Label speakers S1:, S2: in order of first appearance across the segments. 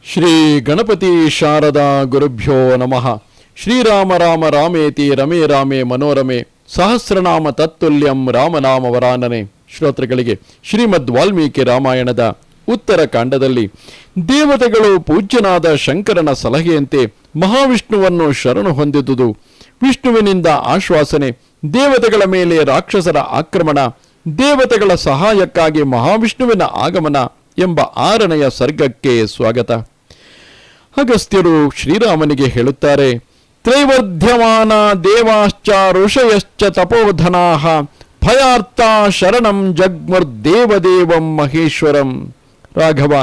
S1: ಶ್ರೀ ಗಣಪತಿ ಶಾರದಾ ಗುರುಭ್ಯೋ ನಮಃ. ಶ್ರೀರಾಮ ರಾಮ ರಾಮೇತಿ ರಮೇ ರಾಮೇ ಮನೋರಮೆ ಸಹಸ್ರನಾಮ ತತ್ತುಲ್ಯಂ ರಾಮನಾಮ ವರಾನನೆ. ಶ್ರೋತೃಗಳಿಗೆ ಶ್ರೀಮದ್ ವಾಲ್ಮೀಕಿ ರಾಮಾಯಣದ ಉತ್ತರ ಕಾಂಡದಲ್ಲಿ ದೇವತೆಗಳು ಪೂಜ್ಯನಾದ ಶಂಕರನ ಸಲಹೆಯಂತೆ ಮಹಾವಿಷ್ಣುವನ್ನು ಶರಣು ಹೊಂದಿದುದು, ವಿಷ್ಣುವಿನಿಂದ ಆಶ್ವಾಸನೆ, ದೇವತೆಗಳ ಮೇಲೆ ರಾಕ್ಷಸರ ಆಕ್ರಮಣ, ದೇವತೆಗಳ ಸಹಾಯಕ್ಕಾಗಿ ಮಹಾವಿಷ್ಣುವಿನ ಆಗಮನ ಎಂಬ 6ನೆಯ ಸರ್ಗಕ್ಕೆ ಸ್ವಾಗತ. ಅಗಸ್ತ್ಯರು ಶ್ರೀರಾಮನಿಗೆ ಹೇಳುತ್ತಾರೆ, ತ್ರೈವರ್ಧ್ಯಮಾನ ದೇವಾಶ್ಚ ಋಷಯಶ್ಚ ತಪೋಧನಾಃ ಭಯಾರ್ಥ ಶರಣಂ ಜಗ್ಮುರ್ದೇವದೇವಂ ಮಹೇಶ್ವರಂ. ರಾಘವ,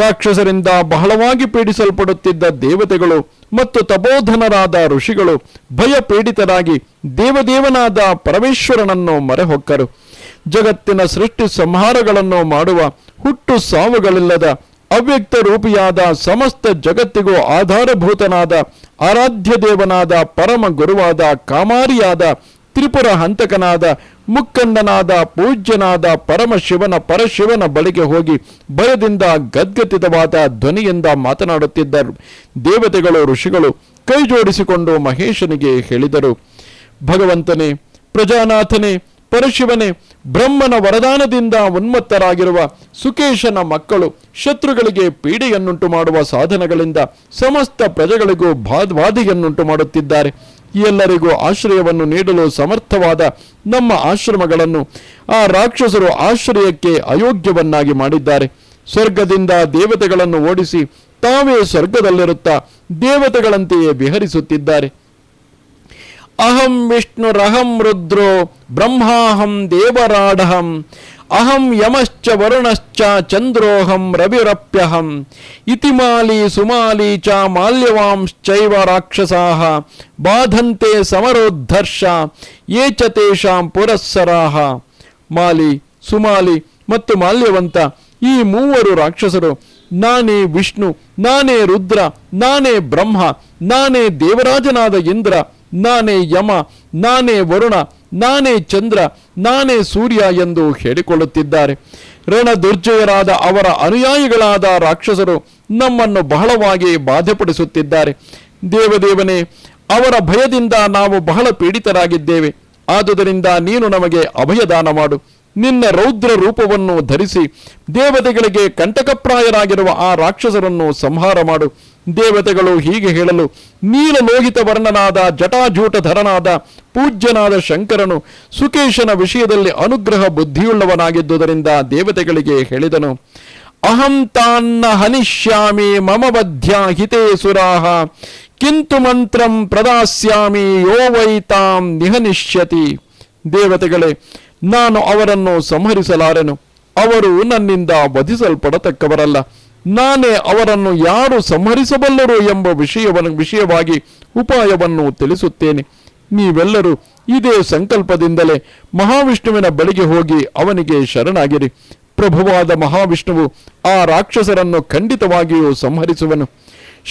S1: ರಾಕ್ಷಸರಿಂದ ಬಹಳವಾಗಿ ಪೀಡಿಸಲ್ಪಡುತ್ತಿದ್ದ ದೇವತೆಗಳು ಮತ್ತು ತಪೋಧನರಾದ ಋಷಿಗಳು ಭಯಪೀಡಿತರಾಗಿ ದೇವದೇವನಾದ ಪರಮೇಶ್ವರನನ್ನು ಮೊರೆಹೊಕ್ಕರು. ಜಗತ್ತಿನ ಸೃಷ್ಟಿ ಸಂಹಾರಗಳನ್ನು ಮಾಡುವ, ಹುಟ್ಟು ಸಾವುಗಳಿಲ್ಲದ ಅವ್ಯಕ್ತ ರೂಪಿಯಾದ, ಸಮಸ್ತ ಜಗತ್ತಿಗೂ ಆಧಾರಭೂತನಾದ, ಆರಾಧ್ಯ ದೇವನಾದ, ಪರಮ ಗುರುವಾದ, ಕಾಮಾರಿಯಾದ, ತ್ರಿಪುರ ಹಂತಕನಾದ, ಮುಕ್ಕಂಡನಾದ, ಪೂಜ್ಯನಾದ ಪರಶಿವನ ಬಳಿಗೆ ಹೋಗಿ ಭಯದಿಂದ ಗದ್ಗದಿತವಾದ ಧ್ವನಿಯಿಂದ ಮಾತನಾಡುತ್ತಿದ್ದರು. ದೇವತೆಗಳು ಋಷಿಗಳು ಕೈ ಜೋಡಿಸಿಕೊಂಡು ಮಹೇಶನಿಗೆ ಹೇಳಿದರು, ಭಗವಂತನೇ, ಪ್ರಜಾನಾಥನೇ, ಪರಶಿವನೇ, ಬ್ರಹ್ಮನ ವರದಾನದಿಂದ ಉನ್ಮತ್ತರಾಗಿರುವ ಸುಕೇಶನ ಮಕ್ಕಳು ಶತ್ರುಗಳಿಗೆ ಪೀಡೆಯನ್ನುಂಟು ಮಾಡುವ ಸಾಧನಗಳಿಂದ ಸಮಸ್ತ ಪ್ರಜೆಗಳಿಗೂ ಬಾಧೆಯನ್ನುಂಟು ಮಾಡುತ್ತಿದ್ದಾರೆ. ಎಲ್ಲರಿಗೂ ಆಶ್ರಯವನ್ನು ನೀಡಲು ಸಮರ್ಥವಾದ ನಮ್ಮ ಆಶ್ರಮಗಳನ್ನು ಆ ರಾಕ್ಷಸರು ಆಶ್ರಯಕ್ಕೆ ಅಯೋಗ್ಯವನ್ನಾಗಿ ಮಾಡಿದ್ದಾರೆ. ಸ್ವರ್ಗದಿಂದ ದೇವತೆಗಳನ್ನು ಓಡಿಸಿ ತಾವೇ ಸ್ವರ್ಗದಲ್ಲಿರುತ್ತಾ ದೇವತೆಗಳಂತೆಯೇ ವಿಹರಿಸುತ್ತಿದ್ದಾರೆ. ಅಹಂ ವಿಷ್ಣುರಹಂ ರುದ್ರೋ ಬ್ರಹ್ಮಾಹಂ ದೇವರಾಡಹಂ ಅಹಂ ಯಮಶ್ಚ ವರುಣಶ್ಚ ಚಂದ್ರೋಹಂ ರವಿರಪ್ಯಹಂ ಇತಿಮಾಲಿ ಸುಮಾಲಿ ಚ ಮಾಲ್ಯವಾಂಶ್ಚೈವ ರಾಕ್ಷಸಾಃ ಬಾಧಂತೆ ಸಮರೋದ್ಧರ್ಷ ಯೇ ಚ ತೇಷಾಂ ಪುರಸ್ಸರಾಃ. ಮಾಲಿ, ಸುಮಾಲಿ ಮತ್ತು ಮಾಲ್ಯವಂತ ಈ 3 ರಾಕ್ಷಸರು, ನಾನೇ ವಿಷ್ಣು, ನಾನೇ ರುದ್ರ, ನಾನೇ ಬ್ರಹ್ಮ, ನಾನೇ ದೇವರಾಜನಾದ ಇಂದ್ರ, ನಾನೇ ಯಮ, ನಾನೇ ವರುಣ, ನಾನೇ ಚಂದ್ರ, ನಾನೇ ಸೂರ್ಯ ಎಂದು ಹೇಳಿಕೊಳ್ಳುತ್ತಿದ್ದಾರೆ. ರಣದುರ್ಜಯರಾದ ಅವರ ಅನುಯಾಯಿಗಳಾದ ರಾಕ್ಷಸರು ನಮ್ಮನ್ನು ಬಹಳವಾಗಿ ಬಾಧೆಪಡಿಸುತ್ತಿದ್ದಾರೆ. ದೇವದೇವನೇ, ಅವರ ಭಯದಿಂದ ನಾವು ಬಹಳ ಪೀಡಿತರಾಗಿದ್ದೇವೆ. ಆದುದರಿಂದ ನೀನು ನಮಗೆ ಅಭಯದಾನ ಮಾಡು. ನಿನ್ನ ರೌದ್ರ ರೂಪವನ್ನು ಧರಿಸಿ ದೇವತೆಗಳಿಗೆ ಕಂಟಕಪ್ರಾಯರಾಗಿರುವ ಆ ರಾಕ್ಷಸರನ್ನು ಸಂಹಾರ ಮಾಡು. ದೇವತೆಗಳು ಹೀಗೆ ಹೇಳಲು ನೀಲಲೋಹಿತ ವರ್ಣನಾದ ಜಟಾಜೂಟಧರನಾದ ಪೂಜ್ಯನಾದ ಶಂಕರನು ಸುಕೇಶನ ವಿಷಯದಲ್ಲಿ ಅನುಗ್ರಹ ಬುದ್ಧಿಯುಳ್ಳವನಾಗಿದ್ದುದರಿಂದ ದೇವತೆಗಳಿಗೆ ಹೇಳಿದನು, ಅಹಂ ತಾನ್ನ ಹನಿಷ್ಯಾಮಿ ಮಮ ಬದ್ಧ್ಯ ಹಿತೇ ಸುರಾಹ ಕಿಂತು ಮಂತ್ರಂ ಪ್ರದಾಸ್ಯಾಮಿ ಯೋ ವೈ ತಾಂ ನಿಹನಿಷ್ಯತಿ. ದೇವತೆಗಳೇ, ನಾನು ಅವರನ್ನು ಸಂಹರಿಸಲಾರೆನು. ಅವರು ನನ್ನಿಂದ ವಧಿಸಲ್ಪಡತಕ್ಕವರಲ್ಲ. ನಾನೇ ಅವರನ್ನು ಯಾರು ಸಂಹರಿಸಬಲ್ಲರು ಎಂಬ ವಿಷಯವಾಗಿ ಉಪಾಯವನ್ನು ತಿಳಿಸುತ್ತೇನೆ. ನೀವೆಲ್ಲರೂ ಇದೇ ಸಂಕಲ್ಪದಿಂದಲೇ ಮಹಾವಿಷ್ಣುವಿನ ಬಳಿಗೆ ಹೋಗಿ ಅವನಿಗೆ ಶರಣಾಗಿರಿ. ಪ್ರಭುವಾದ ಮಹಾವಿಷ್ಣುವು ಆ ರಾಕ್ಷಸರನ್ನು ಖಂಡಿತವಾಗಿಯೂ ಸಂಹರಿಸುವನು.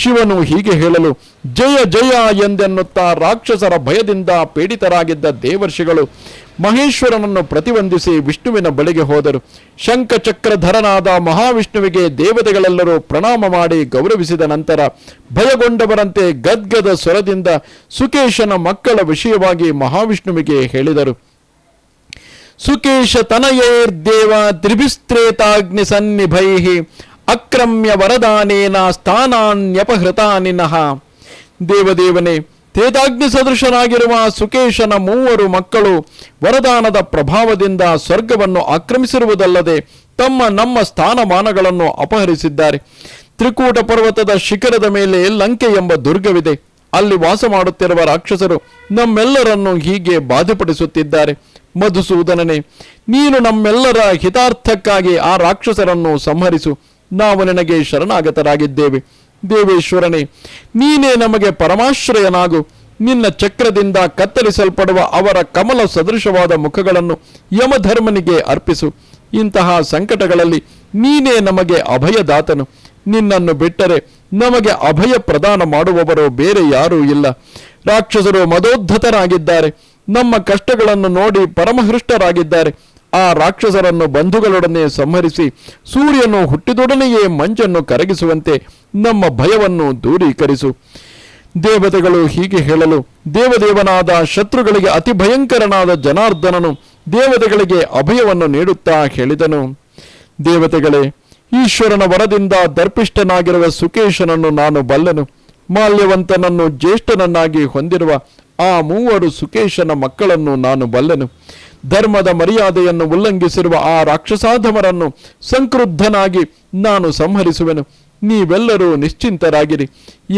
S1: ಶಿವನು ಹೀಗೆ ಹೇಳಲು ಜಯ ಜಯ ಎಂದೆನ್ನುತ್ತಾ ರಾಕ್ಷಸರ ಭಯದಿಂದ ಪೀಡಿತರಾಗಿದ್ದ ದೇವರ್ಷಿಗಳು ಮಹೇಶ್ವರನನ್ನು ಪ್ರತಿವಂದಿಸಿ ವಿಷ್ಣುವಿನ ಬಳಿಗೆ ಹೋದರು. ಶಂಖಚಕ್ರಧರನಾದ ಮಹಾವಿಷ್ಣುವಿಗೆ ದೇವತೆಗಳೆಲ್ಲರೂ ಪ್ರಣಾಮ ಮಾಡಿ ಗೌರವಿಸಿದ ನಂತರ ಭಯಗೊಂಡವರಂತೆ ಗದ್ಗದ ಸ್ವರದಿಂದ ಸುಕೇಶನ ಮಕ್ಕಳ ವಿಷಯವಾಗಿ ಮಹಾವಿಷ್ಣುವಿಗೆ ಹೇಳಿದರು. ಸುಕೇಶ ತನಯೈರ್ದೇವ ತ್ರಿಭಿಸ್ತ್ರೇತಾಗ್ನಿ ಸನ್ನಿಭೈಃ ಅಕ್ರಮ್ಯ ವರದಾನೇನ ಸ್ಥಾನಾನ್ಯಪಹೃತಾನಿನಃ. ದೇವದೇವನೇ, ತೇಜಾಗ್ನಿ ಸದೃಶನಾಗಿರುವ ಸುಕೇಶನ 3 ಮಕ್ಕಳು ವರದಾನದ ಪ್ರಭಾವದಿಂದ ಸ್ವರ್ಗವನ್ನು ಆಕ್ರಮಿಸಿರುವುದಲ್ಲದೆ ನಮ್ಮ ಸ್ಥಾನಮಾನಗಳನ್ನು ಅಪಹರಿಸಿದ್ದಾರೆ. ತ್ರಿಕೂಟ ಪರ್ವತದ ಶಿಖರದ ಮೇಲೆ ಲಂಕೆ ಎಂಬ ದುರ್ಗವಿದೆ. ಅಲ್ಲಿ ವಾಸ ಮಾಡುತ್ತಿರುವ ರಾಕ್ಷಸರು ನಮ್ಮೆಲ್ಲರನ್ನು ಹೀಗೆ ಬಾಧೆಪಡಿಸುತ್ತಿದ್ದಾರೆ. ಮಧುಸೂದನನೇ, ನೀನು ನಮ್ಮೆಲ್ಲರ ಹಿತಾರ್ಥಕ್ಕಾಗಿ ಆ ರಾಕ್ಷಸರನ್ನು ಸಂಹರಿಸು. ನಾವು ನಿನಗೆ ಶರಣಾಗತರಾಗಿದ್ದೇವೆ. ದೇವೇಶ್ವರನೇ, ನೀನೇ ನಮಗೆ ಪರಮಾಶ್ರಯನಾಗು. ನಿನ್ನ ಚಕ್ರದಿಂದ ಕತ್ತರಿಸಲ್ಪಡುವ ಅವರ ಕಮಲ ಸದೃಶವಾದ ಮುಖಗಳನ್ನು ಯಮಧರ್ಮನಿಗೆ ಅರ್ಪಿಸು. ಇಂತಹ ಸಂಕಟಗಳಲ್ಲಿ ನೀನೇ ನಮಗೆ ಅಭಯದಾತನು. ನಿನ್ನನ್ನು ಬಿಟ್ಟರೆ ನಮಗೆ ಅಭಯ ಪ್ರದಾನ ಮಾಡುವವರು ಬೇರೆ ಯಾರೂ ಇಲ್ಲ. ರಾಕ್ಷಸರು ಮದೋದ್ಧತರಾಗಿದ್ದಾರೆ. ನಮ್ಮ ಕಷ್ಟಗಳನ್ನು ನೋಡಿ ಪರಮಹೃಷ್ಟರಾಗಿದ್ದಾರೆ. ಆ ರಾಕ್ಷಸರನ್ನು ಬಂಧುಗಳೊಡನೆ ಸಂಹರಿಸಿ ಸೂರ್ಯನು ಹುಟ್ಟಿದೊಡನೆಯೇ ಮಂಜನ್ನು ಕರಗಿಸುವಂತೆ ನಮ್ಮ ಭಯವನ್ನು ದೂರೀಕರಿಸು. ದೇವತೆಗಳು ಹೀಗೆ ಹೇಳಲು ದೇವದೇವನಾದ ಶತ್ರುಗಳಿಗೆ ಅತಿ ಭಯಂಕರನಾದ ಜನಾರ್ದನನು ದೇವತೆಗಳಿಗೆ ಅಭಯವನ್ನು ನೀಡುತ್ತಾ ಹೇಳಿದನು, ದೇವತೆಗಳೇ, ಈಶ್ವರನ ವರದಿಂದ ದರ್ಪಿಷ್ಠನಾಗಿರುವ ಸುಕೇಶನನ್ನು ನಾನು ಬಲ್ಲೆನು. ಮಾಲ್ಯವಂತನನ್ನು ಜ್ಯೇಷ್ಠನನ್ನಾಗಿ ಹೊಂದಿರುವ ಆ 3 ಸುಕೇಶನ ಮಕ್ಕಳನ್ನು ನಾನು ಬಲ್ಲೆನು. ಧರ್ಮದ ಮರ್ಯಾದೆಯನ್ನು ಉಲ್ಲಂಘಿಸಿರುವ ಆ ರಾಕ್ಷಸಾಧಮರನ್ನು ಸಂಕ್ರುದ್ಧನಾಗಿ ನಾನು ಸಂಹರಿಸುವೆನು. ನೀವೆಲ್ಲರೂ ನಿಶ್ಚಿಂತರಾಗಿರಿ.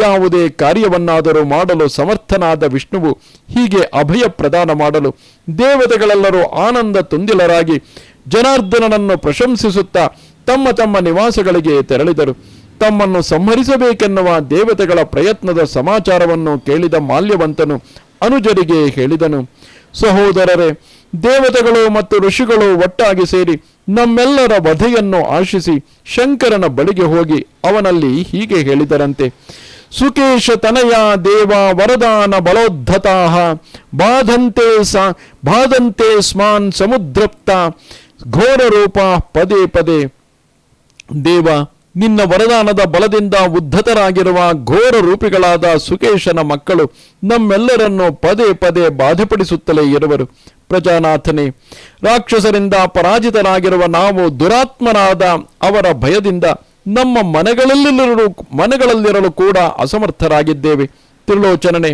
S1: ಯಾವುದೇ ಕಾರ್ಯವನ್ನಾದರೂ ಮಾಡಲು ಸಮರ್ಥನಾದ ವಿಷ್ಣುವು ಹೀಗೆ ಅಭಯ ಪ್ರದಾನ ಮಾಡಲು ದೇವತೆಗಳೆಲ್ಲರೂ ಆನಂದ ತುಂದಿಲರಾಗಿ ಜನಾರ್ದನನನ್ನು ಪ್ರಶಂಸಿಸುತ್ತಾ ತಮ್ಮ ತಮ್ಮ ನಿವಾಸಗಳಿಗೆ ತೆರಳಿದರು. ತಮ್ಮನ್ನು ಸಂಹರಿಸಬೇಕೆನ್ನುವ ದೇವತೆಗಳ ಪ್ರಯತ್ನದ ಸಮಾಚಾರವನ್ನು ಕೇಳಿದ ಮಾಲ್ಯವಂತನು ಅನುಜರಿಗೆ ಹೇಳಿದನು, ಸಹೋದರರೇ, ದೇವತೆಗಳು ಮತ್ತು ಋಷಿಗಳು ಒಟ್ಟಾಗಿ ಸೇರಿ ನಮ್ಮೆಲ್ಲರ ವಧೆಯನ್ನು ಆಶಿಸಿ ಶಂಕರನ ಬಳಿಗೆ ಹೋಗಿ ಅವನಲ್ಲಿ ಹೀಗೆ ಹೇಳಿದರಂತೆ, ಸುಕೇಶ ತನಯ ದೇವ ವರದಾನ ಬಲೋದ್ಧತಾಃ ಬಾಧಂತೆ ಸ್ಮಾನ್ ಸಮುದ್ರಪ್ತ ಘೋರ ರೂಪ ಪದೇ ಪದೇ. ದೇವ, ನಿನ್ನ ವರದಾನದ ಬಲದಿಂದ ಉದ್ಧತರಾಗಿರುವ ಘೋರ ರೂಪಿಗಳಾದ ಸುಕೇಶನ ಮಕ್ಕಳು ನಮ್ಮೆಲ್ಲರನ್ನು ಪದೇ ಪದೇ ಬಾಧೆಪಡಿಸುತ್ತಲೇ ಇರುವರು. ಪ್ರಜಾನಾಥನೇ, ರಾಕ್ಷಸರಿಂದ ಪರಾಜಿತರಾಗಿರುವ ನಾವು ದುರಾತ್ಮನಾದ ಅವರ ಭಯದಿಂದ ನಮ್ಮ ಮನೆಗಳಲ್ಲಿರಲು ಕೂಡ ಅಸಮರ್ಥರಾಗಿದ್ದೇವೆ. ತ್ರಿಲೋಚನನೆ,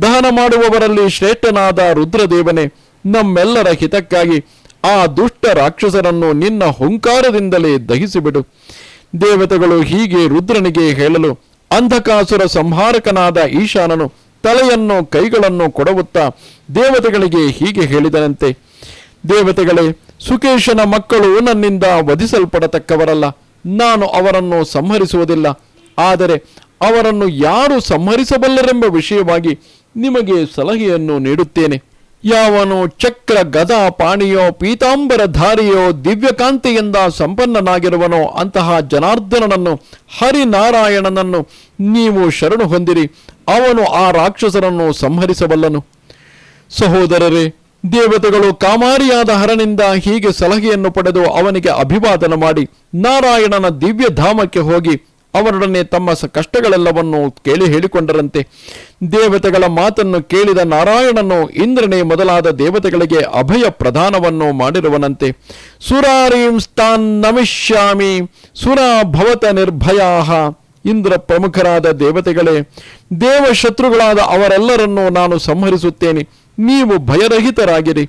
S1: ದಹನ ಮಾಡುವವರಲ್ಲಿ ಶ್ರೇಷ್ಠನಾದ ರುದ್ರದೇವನೇ, ನಮ್ಮೆಲ್ಲರ ಹಿತಕ್ಕಾಗಿ ಆ ದುಷ್ಟ ರಾಕ್ಷಸರನ್ನು ನಿನ್ನ ಹುಂಕಾರದಿಂದಲೇ ದಹಿಸಿಬಿಡು. ದೇವತೆಗಳು ಹೀಗೆ ರುದ್ರನಿಗೆ ಹೇಳಲು ಅಂಧಕಾಸುರ ಸಂಹಾರಕನಾದ ಈಶಾನನು ತಲೆಯನ್ನು ಕೈಗಳನ್ನು ಕೊಡವುತ್ತಾ ದೇವತೆಗಳಿಗೆ ಹೀಗೆ ಹೇಳಿದನಂತೆ, ದೇವತೆಗಳೇ, ಸುಕೇಶನ ಮಕ್ಕಳು ನನ್ನಿಂದ ವಧಿಸಲ್ಪಡತಕ್ಕವರಲ್ಲ. ನಾನು ಅವರನ್ನು ಸಂಹರಿಸುವುದಿಲ್ಲ. ಆದರೆ ಅವರನ್ನು ಯಾರು ಸಂಹರಿಸಬಲ್ಲರೆಂಬ ವಿಷಯವಾಗಿ ನಿಮಗೆ ಸಲಹೆಯನ್ನು ನೀಡುತ್ತೇನೆ. ಯಾವನು ಚಕ್ರ ಗದಾ ಪಾಣಿಯೋ ಪೀತಾಂಬರಧಾರಿಯೋ ದಿವ್ಯಕಾಂತಿಯಿಂದ ಸಂಪನ್ನನಾಗಿರುವನೋ ಅಂತಹ ಜನಾರ್ದನನನ್ನು, ಹರಿನಾರಾಯಣನನ್ನು ನೀವು ಶರಣು ಹೊಂದಿರಿ. ಅವನು ಆ ರಾಕ್ಷಸರನ್ನು ಸಂಹರಿಸಬಲ್ಲನು. ಸಹೋದರರೇ, ದೇವತೆಗಳು ಕಾಮಾರಿಯಾದ ಹರನಿಂದ ಹೀಗೆ ಸಲಹೆಯನ್ನು ಪಡೆದು ಅವನಿಗೆ ಅಭಿವಾದನ ಮಾಡಿ ನಾರಾಯಣನ ದಿವ್ಯ ಧಾಮಕ್ಕೆ ಹೋಗಿ ಅವರೊಡನೆ ತಮ್ಮ ಕಷ್ಟಗಳೆಲ್ಲವನ್ನು ಕೇಳಿ ಹೇಳಿಕೊಂಡರಂತೆ. ದೇವತೆಗಳ ಮಾತನ್ನು ಕೇಳಿದ ನಾರಾಯಣನು ಇಂದ್ರನೇ ಮೊದಲಾದ ದೇವತೆಗಳಿಗೆ ಅಭಯ ಪ್ರದಾನವನ್ನು ಮಾಡಿರುವನಂತೆ. ಸುರಾರೀಂ ಸ್ತಾನ್ ನಮಿಷ್ಯಾಮಿ ಸುರಾ ಭವತ ನಿರ್ಭಯಾಹ. ಇಂದ್ರ ಪ್ರಮುಖರಾದ ದೇವತೆಗಳೇ, ದೇವಶತ್ರುಗಳಾದ ಅವರೆಲ್ಲರನ್ನೂ ನಾನು ಸಂಹರಿಸುತ್ತೇನೆ. ನೀವು ಭಯರಹಿತರಾಗಿರಿ.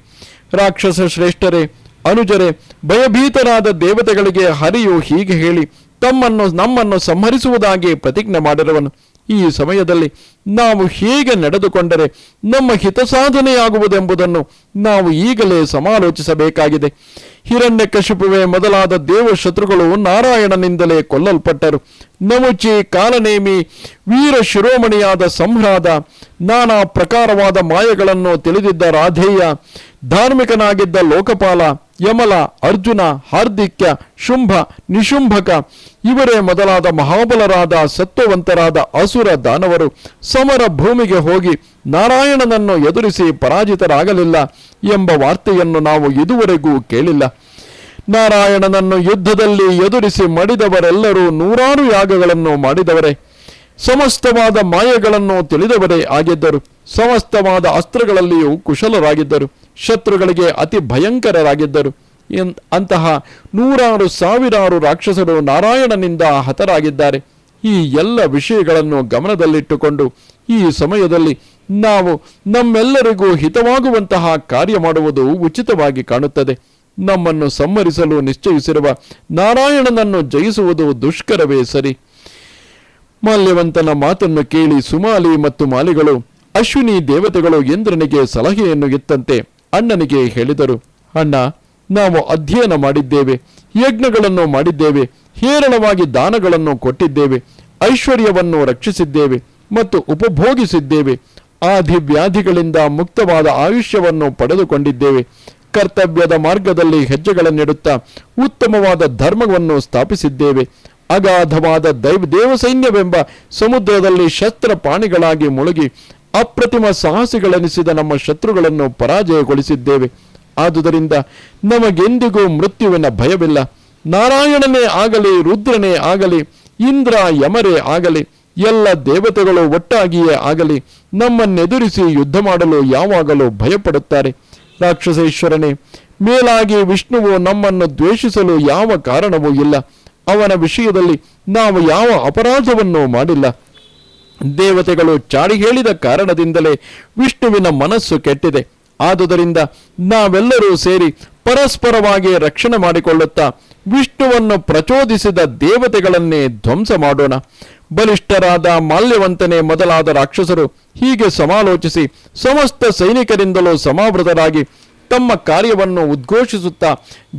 S1: ರಾಕ್ಷಸ ಶ್ರೇಷ್ಠರೇ, ಅನುಜರೇ, ಭಯಭೀತರಾದ ದೇವತೆಗಳಿಗೆ ಹರಿಯು ಹೀಗೆ ಹೇಳಿ ನಮ್ಮನ್ನು ಸಂಹರಿಸುವುದಾಗಿ ಪ್ರತಿಜ್ಞೆ ಮಾಡಿರುವನು. ಈ ಸಮಯದಲ್ಲಿ ನಾವು ಹೇಗೆ ನಡೆದುಕೊಂಡರೆ ನಮ್ಮ ಹಿತ ಸಾಧನೆಯಾಗುವುದೆಂಬುದನ್ನು ನಾವು ಈಗಲೇ ಸಮಾಲೋಚಿಸಬೇಕಾಗಿದೆ. ಹಿರಣ್ಯಕಶಿಪುವೆ ಮೊದಲಾದ ದೇವಶತ್ರುಗಳು ನಾರಾಯಣನಿಂದಲೇ ಕೊಲ್ಲಲ್ಪಟ್ಟರು. ನಮುಚಿ, ಕಾಲನೇಮಿ, ವೀರ ಶಿರೋಮಣಿಯಾದ ಸಂಹ್ರಾದ, ನಾನಾ ಪ್ರಕಾರವಾದ ಮಾಯಗಳನ್ನು ತಿಳಿದಿದ್ದ ರಾಧೇಯ, ಧಾರ್ಮಿಕನಾಗಿದ್ದ ಲೋಕಪಾಲ, ಯಮಲ, ಅರ್ಜುನ, ಹಾರ್ದಿಕ್ಯ, ಶುಂಭ, ನಿಶುಂಭಕ ಇವರೇ ಮೊದಲಾದ ಮಹಾಬಲರಾದ ಸತ್ವವಂತರಾದ ಅಸುರ ದಾನವರು ಸಮರ ಭೂಮಿಗೆ ಹೋಗಿ ನಾರಾಯಣನನ್ನು ಎದುರಿಸಿ ಪರಾಜಿತರಾಗಲಿಲ್ಲ ಎಂಬ ವಾರ್ತೆಯನ್ನು ನಾವು ಇದುವರೆಗೂ ಕೇಳಿಲ್ಲ. ನಾರಾಯಣನನ್ನು ಯುದ್ಧದಲ್ಲಿ ಎದುರಿಸಿ ಮಡಿದವರೆಲ್ಲರೂ ನೂರಾರು ಯಾಗಗಳನ್ನು ಮಾಡಿದವರೇ, ಸಮಸ್ತವಾದ ಮಾಯೆಗಳನ್ನು ತಿಳಿದವರೇ ಆಗಿದ್ದರು. ಸಮಸ್ತವಾದ ಅಸ್ತ್ರಗಳಲ್ಲಿಯೂ ಕುಶಲರಾಗಿದ್ದರು. ಶತ್ರುಗಳಿಗೆ ಅತಿ ಭಯಂಕರರಾಗಿದ್ದರು. ಅಂತಹ ನೂರಾರು ಸಾವಿರಾರು ರಾಕ್ಷಸರು ನಾರಾಯಣನಿಂದ ಹತರಾಗಿದ್ದಾರೆ. ಈ ಎಲ್ಲ ವಿಷಯಗಳನ್ನು ಗಮನದಲ್ಲಿಟ್ಟುಕೊಂಡು ಈ ಸಮಯದಲ್ಲಿ ನಾವು ನಮ್ಮೆಲ್ಲರಿಗೂ ಹಿತವಾಗುವಂತಹ ಕಾರ್ಯ ಮಾಡುವುದು ಉಚಿತವಾಗಿ ಕಾಣುತ್ತದೆ. ನಮ್ಮನ್ನು ಸಂಹರಿಸಲು ನಿಶ್ಚಯಿಸಿರುವ ನಾರಾಯಣನನ್ನು ಜಯಿಸುವುದು ದುಷ್ಕರವೇ ಸರಿ. ಮಾಲ್ಯವಂತನ ಮಾತನ್ನು ಕೇಳಿ ಸುಮಾಲಿ ಮತ್ತು ಮಾಲಿಗಳು, ಅಶ್ವಿನಿ ದೇವತೆಗಳು ಇಂದ್ರನಿಗೆ ಸಲಹೆಯನ್ನು ಇತ್ತಂತೆ ಅಣ್ಣನಿಗೆ ಹೇಳಿದರು, ಅಣ್ಣ, ನಾವು ಅಧ್ಯಯನ ಮಾಡಿದ್ದೇವೆ, ಯಜ್ಞಗಳನ್ನು ಮಾಡಿದ್ದೇವೆ, ಹೇರಳವಾಗಿ ದಾನಗಳನ್ನು ಕೊಟ್ಟಿದ್ದೇವೆ, ಐಶ್ವರ್ಯವನ್ನು ರಕ್ಷಿಸಿದ್ದೇವೆ ಮತ್ತು ಉಪಭೋಗಿಸಿದ್ದೇವೆ. ಆದಿವ್ಯಾಧಿಗಳಿಂದ ಮುಕ್ತವಾದ ಆಯುಷ್ಯವನ್ನು ಪಡೆದುಕೊಂಡಿದ್ದೇವೆ. ಕರ್ತವ್ಯದ ಮಾರ್ಗದಲ್ಲಿ ಹೆಜ್ಜೆಗಳನ್ನಿಡುತ್ತಾ ಉತ್ತಮವಾದ ಧರ್ಮವನ್ನು ಸ್ಥಾಪಿಸಿದ್ದೇವೆ. ಅಗಾಧವಾದ ದೇವಸೈನ್ಯವೆಂಬ ಸಮುದ್ರದಲ್ಲಿ ಶಸ್ತ್ರಪಾಣಿಗಳಾಗಿ ಮುಳುಗಿ ಅಪ್ರತಿಮ ಸಾಹಸಿಗಳೆನಿಸಿದ ನಮ್ಮ ಶತ್ರುಗಳನ್ನು ಪರಾಜಯಗೊಳಿಸಿದ್ದೇವೆ. ಆದುದರಿಂದ ನಮಗೆಂದಿಗೂ ಮೃತ್ಯುವಿನ ಭಯವಿಲ್ಲ. ನಾರಾಯಣನೇ ಆಗಲಿ, ರುದ್ರನೇ ಆಗಲಿ, ಇಂದ್ರ ಯಮರೇ ಆಗಲಿ, ಎಲ್ಲ ದೇವತೆಗಳು ಒಟ್ಟಾಗಿಯೇ ಆಗಲಿ ನಮ್ಮನ್ನೆದುರಿಸಿ ಯುದ್ಧ ಮಾಡಲು ಯಾವಾಗಲೂ ಭಯಪಡುತ್ತಾರೆ. ರಾಕ್ಷಸೇಶ್ವರನೇ, ಮೇಲಾಗಿ ವಿಷ್ಣುವು ನಮ್ಮನ್ನು ದ್ವೇಷಿಸಲು ಯಾವ ಕಾರಣವೂ ಇಲ್ಲ. ಅವನ ವಿಷಯದಲ್ಲಿ ನಾವು ಯಾವ ಅಪರಾಧವನ್ನೂ ಮಾಡಿಲ್ಲ. ದೇವತೆಗಳು ಚಾಡಿ ಹೇಳಿದ ಕಾರಣದಿಂದಲೇ ವಿಷ್ಣುವಿನ ಮನಸ್ಸು ಕೆಟ್ಟಿದೆ. ಆದುದರಿಂದ ನಾವೆಲ್ಲರೂ ಸೇರಿ ಪರಸ್ಪರವಾಗಿ ರಕ್ಷಣೆ ಮಾಡಿಕೊಳ್ಳುತ್ತಾ ವಿಷ್ಣುವನ್ನು ಪ್ರಚೋದಿಸಿದ ದೇವತೆಗಳನ್ನೇ ಧ್ವಂಸ ಮಾಡೋಣ. ಬಲಿಷ್ಠರಾದ ಮಾಲ್ಯವಂತನೇ ಮೊದಲಾದ ರಾಕ್ಷಸರು ಹೀಗೆ ಸಮಾಲೋಚಿಸಿ ಸಮಸ್ತ ಸೈನಿಕರಿಂದಲೂ ಸಮಾವೃತರಾಗಿ ತಮ್ಮ ಕಾರ್ಯವನ್ನು ಉದ್ಘೋಷಿಸುತ್ತಾ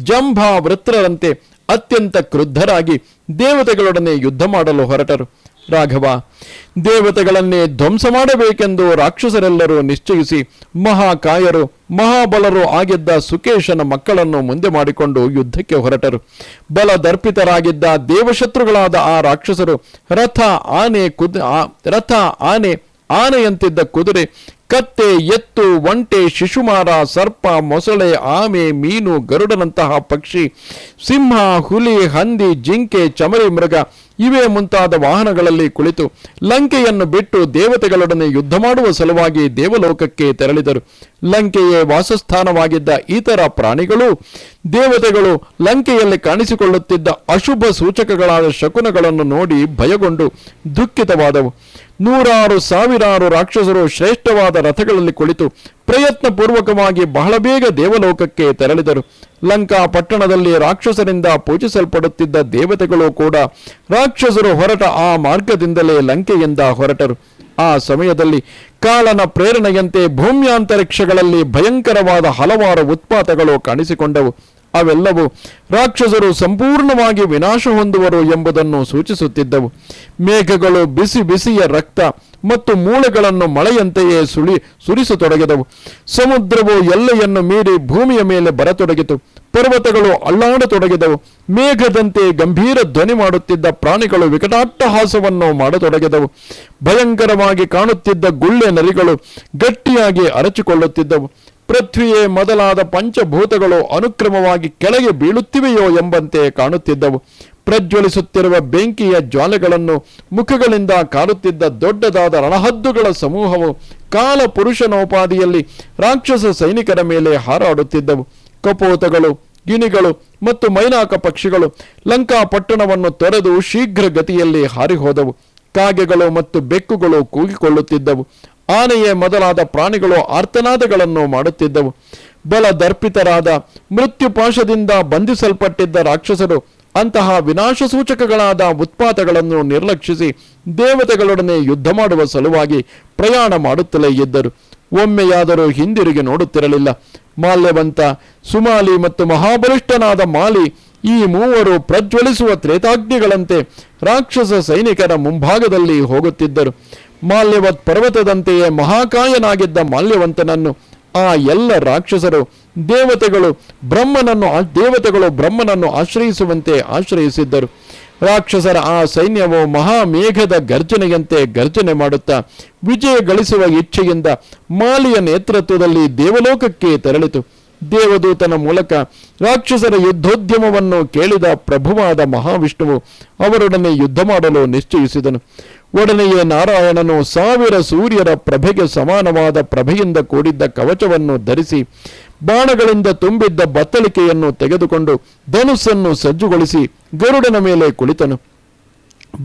S1: ಜಂಭ ವೃತ್ರರಂತೆ ಅತ್ಯಂತ ಕ್ರುದ್ಧರಾಗಿ ದೇವತೆಗಳೊಡನೆ ಯುದ್ಧ ಮಾಡಲು ಹೊರಟರು. ರಾಘವ, ದೇವತೆಗಳನ್ನೇ ಧ್ವಂಸ ಮಾಡಬೇಕೆಂದು ರಾಕ್ಷಸರೆಲ್ಲರೂ ನಿಶ್ಚಯಿಸಿ ಮಹಾಕಾಯರು ಮಹಾಬಲರು ಆಗಿದ್ದ ಸುಕೇಶನ ಮಕ್ಕಳನ್ನು ಮುಂದೆ ಮಾಡಿಕೊಂಡು ಯುದ್ಧಕ್ಕೆ ಹೊರಟರು. ಬಲದರ್ಪಿತರಾಗಿದ್ದ ದೇವಶತ್ರುಗಳಾದ ಆ ರಾಕ್ಷಸರು ರಥ ಆನೆಯಂತಿದ್ದ ಕುದುರೆ, ಕತ್ತೆ, ಎತ್ತು, ಒಂಟೆ, ಶಿಶುಮಾರ, ಸರ್ಪ, ಮೊಸಳೆ, ಆಮೆ, ಮೀನು, ಗರುಡನಂತಹ ಪಕ್ಷಿ, ಸಿಂಹ, ಹುಲಿ, ಹಂದಿ, ಜಿಂಕೆ, ಚಮರಿ ಮೃಗ ಇವೇ ಮುಂತಾದ ವಾಹನಗಳಲ್ಲಿ ಕುಳಿತು ಲಂಕೆಯನ್ನು ಬಿಟ್ಟು ದೇವತೆಗಳೊಡನೆ ಯುದ್ಧ ಮಾಡುವ ಸಲುವಾಗಿ ದೇವಲೋಕಕ್ಕೆ ತೆರಳಿದರು. ಲಂಕೆಯೇ ವಾಸಸ್ಥಾನವಾಗಿದ್ದ ಇತರ ಪ್ರಾಣಿಗಳು ದೇವತೆಗಳು ಲಂಕೆಯಲ್ಲಿ ಕಾಣಿಸಿಕೊಳ್ಳುತ್ತಿದ್ದ ಅಶುಭ ಸೂಚಕಗಳಾದ ಶಕುನಗಳನ್ನು ನೋಡಿ ಭಯಗೊಂಡು ದುಃಖಿತವಾದವು. ನೂರಾರು ಸಾವಿರಾರು ರಾಕ್ಷಸರು ಶ್ರೇಷ್ಠವಾದ ರಥಗಳಲ್ಲಿ ಕುಳಿತು ಪ್ರಯತ್ನಪೂರ್ವಕವಾಗಿ ಬಹಳ ಬೇಗ ದೇವಲೋಕಕ್ಕೆ ತೆರಳಿದರು. ಲಂಕಾ ಪಟ್ಟಣದಲ್ಲಿ ರಾಕ್ಷಸರಿಂದ ಪೂಜಿಸಲ್ಪಡುತ್ತಿದ್ದ ದೇವತೆಗಳು ಕೂಡ ರಾಕ್ಷಸರು ಹೊರಟ ಆ ಮಾರ್ಗದಿಂದಲೇ ಲಂಕೆಯಿಂದ ಹೊರಟರು. ಆ ಸಮಯದಲ್ಲಿ ಕಾಲನ ಪ್ರೇರಣೆಯಂತೆ ಭೂಮ್ಯಾಂತರಿಕ್ಷಗಳಲ್ಲಿ ಭಯಂಕರವಾದ ಹಲವಾರು ಉತ್ಪಾತಗಳು ಕಾಣಿಸಿಕೊಂಡವು. ಅವೆಲ್ಲವೂ ರಾಕ್ಷಸರು ಸಂಪೂರ್ಣವಾಗಿ ವಿನಾಶ ಹೊಂದುವರು ಎಂಬುದನ್ನು ಸೂಚಿಸುತ್ತಿದ್ದವು. ಮೇಘಗಳು ಬಿಸಿ ಬಿಸಿಯ ರಕ್ತ ಮತ್ತು ಮೂಳೆಗಳನ್ನು ಮಳೆಯಂತೆಯೇ ಸುರಿಸತೊಡಗಿದವು. ಸಮುದ್ರವು ಎಲ್ಲೆಯನ್ನು ಮೀರಿ ಭೂಮಿಯ ಮೇಲೆ ಬರತೊಡಗಿತು. ಪರ್ವತಗಳು ಅಲ್ಲಾಡತೊಡಗಿದವು. ಮೇಘದಂತೆ ಗಂಭೀರ ಧ್ವನಿ ಮಾಡುತ್ತಿದ್ದ ಪ್ರಾಣಿಗಳು ವಿಕಟಾಟ್ಟಹಾಸವನ್ನು ಮಾಡತೊಡಗಿದವು. ಭಯಂಕರವಾಗಿ ಕಾಣುತ್ತಿದ್ದ ಗುಳ್ಳೆ ನರಿಗಳು ಗಟ್ಟಿಯಾಗಿ ಅರಚಿಕೊಳ್ಳುತ್ತಿದ್ದವು. ಪೃಥ್ವಿಯೇ ಮೊದಲಾದ ಪಂಚಭೂತಗಳು ಅನುಕ್ರಮವಾಗಿ ಕೆಳಗೆ ಬೀಳುತ್ತಿವೆಯೋ ಎಂಬಂತೆ ಕಾಣುತ್ತಿದ್ದವು. ಪ್ರಜ್ವಲಿಸುತ್ತಿರುವ ಬೆಂಕಿಯ ಜ್ವಾಲೆಗಳನ್ನು ಮುಖಗಳಿಂದ ಕಾರುತ್ತಿದ್ದ ದೊಡ್ಡದಾದ ರಣಹದ್ದುಗಳ ಸಮೂಹವು ಕಾಲ ಪುರುಷನೋಪಾದಿಯಲ್ಲಿ ರಾಕ್ಷಸ ಸೈನಿಕರ ಮೇಲೆ ಹಾರಾಡುತ್ತಿದ್ದವು. ಕಪೋತಗಳು, ಗಿಣಿಗಳು ಮತ್ತು ಮೈನಾಕ ಪಕ್ಷಿಗಳು ಲಂಕಾ ಪಟ್ಟಣವನ್ನು ತೊರೆದು ಶೀಘ್ರ ಗತಿಯಲ್ಲಿ ಹಾರಿಹೋದವು. ಕಾಗೆಗಳು ಮತ್ತು ಬೆಕ್ಕುಗಳು ಕೂಗಿಕೊಳ್ಳುತ್ತಿದ್ದವು. ಆನೆಯೇ ಮೊದಲಾದ ಪ್ರಾಣಿಗಳು ಆರ್ತನಾದಗಳನ್ನು ಮಾಡುತ್ತಿದ್ದವು. ಬಲದರ್ಪಿತರಾದ ಮೃತ್ಯುಪಾಶದಿಂದ ಬಂಧಿಸಲ್ಪಟ್ಟಿದ್ದ ರಾಕ್ಷಸರು ಅಂತಹ ವಿನಾಶ ಸೂಚಕಗಳಾದ ಉತ್ಪಾತಗಳನ್ನು ನಿರ್ಲಕ್ಷಿಸಿ ದೇವತೆಗಳೊಡನೆ ಯುದ್ಧ ಮಾಡುವ ಸಲುವಾಗಿ ಪ್ರಯಾಣ ಮಾಡುತ್ತಲೇ ಇದ್ದರು. ಒಮ್ಮೆಯಾದರೂ ಹಿಂದಿರುಗಿ ನೋಡುತ್ತಿರಲಿಲ್ಲ. ಮಾಲ್ಯವಂತ, ಸುಮಾಲಿ ಮತ್ತು ಮಹಾಬಲಿಷ್ಠನಾದ ಮಾಲಿ ಈ ಮೂವರು ಪ್ರಜ್ವಲಿಸುವ ತ್ರೇತಾಗ್ನಿಗಳಂತೆ ರಾಕ್ಷಸ ಸೈನಿಕರ ಮುಂಭಾಗದಲ್ಲಿ ಹೋಗುತ್ತಿದ್ದರು. ಮಾಲ್ಯವತ್ ಪರ್ವತದಂತೆಯೇ ಮಹಾಕಾಯನಾಗಿದ್ದ ಮಾಲ್ಯವಂತನನ್ನು ಆ ಎಲ್ಲ ರಾಕ್ಷಸರು ದೇವತೆಗಳು ಬ್ರಹ್ಮನನ್ನು ಆಶ್ರಯಿಸುವಂತೆ ಆಶ್ರಯಿಸಿದ್ದರು. ರಾಕ್ಷಸರ ಆ ಸೈನ್ಯವು ಮಹಾಮೇಘದ ಗರ್ಜನೆಯಂತೆ ಗರ್ಜನೆ ಮಾಡುತ್ತಾ ವಿಜಯ ಗಳಿಸುವ ಇಚ್ಛೆಯಿಂದ ಮಾಲಿಯ ನೇತೃತ್ವದಲ್ಲಿ ದೇವಲೋಕಕ್ಕೆ ತೆರಳಿತು. ದೇವದೂತನ ಮೂಲಕ ರಾಕ್ಷಸರ ಯುದ್ಧೋದ್ಯಮವನ್ನು ಕೇಳಿದ ಪ್ರಭುವಾದ ಮಹಾವಿಷ್ಣುವು ಅವರೊಡನೆ ಯುದ್ಧ ಮಾಡಲು ನಿಶ್ಚಯಿಸಿದನು. ಒಡನೆಯೇ ನಾರಾಯಣನು 1000 ಸೂರ್ಯರ ಪ್ರಭೆಗೆ ಸಮಾನವಾದ ಪ್ರಭೆಯಿಂದ ಕೂಡಿದ್ದ ಕವಚವನ್ನು ಧರಿಸಿ ಬಾಣಗಳಿಂದ ತುಂಬಿದ್ದ ಬತ್ತಳಿಕೆಯನ್ನು ತೆಗೆದುಕೊಂಡು ಧನುಸ್ಸನ್ನು ಸಜ್ಜುಗೊಳಿಸಿ ಗರುಡನ ಮೇಲೆ ಕುಳಿತನು.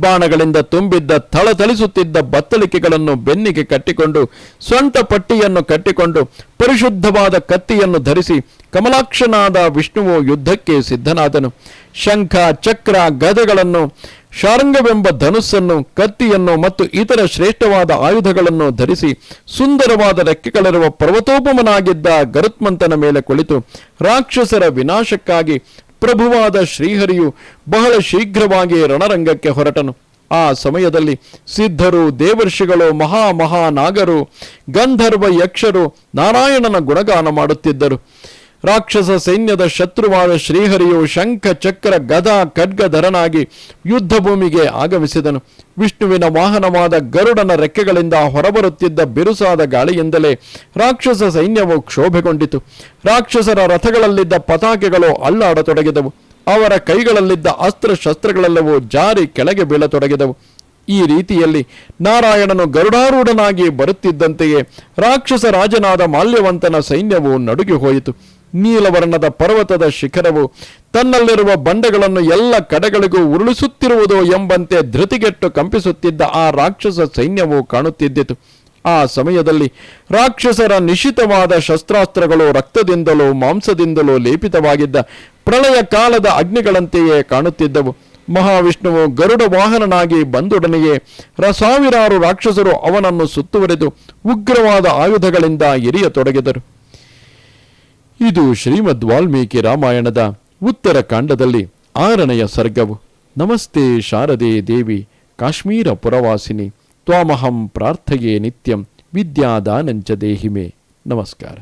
S1: ಬಾಣಗಳಿಂದ ತುಂಬಿದ್ದ ಥಳಥಳಿಸುತ್ತಿದ್ದ ಬತ್ತಳಿಕೆಗಳನ್ನು ಬೆನ್ನಿಗೆ ಕಟ್ಟಿಕೊಂಡು ಸ್ವಂತ ಪಟ್ಟಿಯನ್ನು ಕಟ್ಟಿಕೊಂಡು ಪರಿಶುದ್ಧವಾದ ಕತ್ತಿಯನ್ನು ಧರಿಸಿ ಕಮಲಾಕ್ಷನಾದ ವಿಷ್ಣುವು ಯುದ್ಧಕ್ಕೆ ಸಿದ್ಧನಾದನು. ಶಂಖ, ಚಕ್ರ, ಗದೆಗಳನ್ನು, ಶಾರಂಗವೆಂಬ ಧನುಸ್ಸನ್ನು, ಕತ್ತಿಯನ್ನು ಮತ್ತು ಇತರ ಶ್ರೇಷ್ಠವಾದ ಆಯುಧಗಳನ್ನು ಧರಿಸಿ ಸುಂದರವಾದ ರೆಕ್ಕೆಗಳಿರುವ ಪರ್ವತೋಪಮನಾಗಿದ್ದ ಗರುತ್ಮಂತನ ಮೇಲೆ ಕುಳಿತು ರಾಕ್ಷಸರ ವಿನಾಶಕ್ಕಾಗಿ ಪ್ರಭುವಾದ ಶ್ರೀಹರಿಯು ಬಹಳ ಶೀಘ್ರವಾಗಿ ರಣರಂಗಕ್ಕೆ ಹೊರಟನು. ಆ ಸಮಯದಲ್ಲಿ ಸಿದ್ಧರು, ದೇವರ್ಷಿಗಳು, ಮಹಾನಾಗರು, ಗಂಧರ್ವ ಯಕ್ಷರು ನಾರಾಯಣನ ಗುಣಗಾನ ಮಾಡುತ್ತಿದ್ದರು. ರಾಕ್ಷಸ ಸೈನ್ಯದ ಶತ್ರುವಾದ ಶ್ರೀಹರಿಯು ಶಂಖ ಚಕ್ರ ಗದಾ ಖಡ್ಗಧರನಾಗಿ ಯುದ್ಧ ಭೂಮಿಗೆ ಆಗಮಿಸಿದನು. ವಿಷ್ಣುವಿನ ವಾಹನವಾದ ಗರುಡನ ರೆಕ್ಕೆಗಳಿಂದ ಹೊರಬರುತ್ತಿದ್ದ ಬಿರುಸಾದ ಗಾಳಿಯಿಂದಲೇ ರಾಕ್ಷಸ ಸೈನ್ಯವು ಕ್ಷೋಭೆಗೊಂಡಿತು. ರಾಕ್ಷಸರ ರಥಗಳಲ್ಲಿದ್ದ ಪತಾಕೆಗಳು ಅಲ್ಲಾಡತೊಡಗಿದವು. ಅವರ ಕೈಗಳಲ್ಲಿದ್ದ ಅಸ್ತ್ರಶಸ್ತ್ರಗಳೆಲ್ಲವೂ ಜಾರಿ ಕೆಳಗೆ ಬೀಳತೊಡಗಿದವು. ಈ ರೀತಿಯಲ್ಲಿ ನಾರಾಯಣನು ಗರುಡಾರೂಢನಾಗಿ ಬರುತ್ತಿದ್ದಂತೆಯೇ ರಾಕ್ಷಸ ರಾಜನಾದ ಮಾಲ್ಯವಂತನ ಸೈನ್ಯವು ನಡುಗಿ ಹೋಯಿತು. ನೀಲವರ್ಣದ ಪರ್ವತದ ಶಿಖರವು ತನ್ನಲ್ಲಿರುವ ಬಂಡೆಗಳನ್ನು ಎಲ್ಲ ಕಡೆಗಳಿಗೂ ಉರುಳಿಸುತ್ತಿರುವುದು ಎಂಬಂತೆ ಧೃತಿಗೆಟ್ಟು ಕಂಪಿಸುತ್ತಿದ್ದ ಆ ರಾಕ್ಷಸ ಸೈನ್ಯವು ಕಾಣುತ್ತಿದ್ದಿತು. ಆ ಸಮಯದಲ್ಲಿ ರಾಕ್ಷಸರ ನಿಶಿತವಾದ ಶಸ್ತ್ರಾಸ್ತ್ರಗಳು ರಕ್ತದಿಂದಲೂ ಮಾಂಸದಿಂದಲೂ ಲೇಪಿತವಾಗಿದ್ದ ಪ್ರಳಯ ಕಾಲದ ಅಗ್ನಿಗಳಂತೆಯೇ ಕಾಣುತ್ತಿದ್ದವು. ಮಹಾವಿಷ್ಣುವು ಗರುಡ ವಾಹನನಾಗಿ ಬಂದೊಡನೆಯೇ ಸಾವಿರಾರು ರಾಕ್ಷಸರು ಅವನನ್ನು ಸುತ್ತುವರೆದು ಉಗ್ರವಾದ ಆಯುಧಗಳಿಂದ ಎರಿಯತೊಡಗಿದರು. ಇದು ಶ್ರೀಮದ್ ವಾಲ್ಮೀಕಿ ರಾಮಾಯಣದ ಉತ್ತರ ಕಾಂಡದಲ್ಲಿ 6ನೆಯ ಸರ್ಗವು. ನಮಸ್ತೆ ಶಾರದೆ ದೇವಿ ಕಾಶ್ಮೀರ ಪುರವಾಸಿನಿ ತ್ವಾಮಹಂ ಪ್ರಾರ್ಥಯೇ ನಿತ್ಯಂ ವಿದ್ಯಾದಾನಂಚ ದೇಹಿಮೆ. ನಮಸ್ಕಾರ.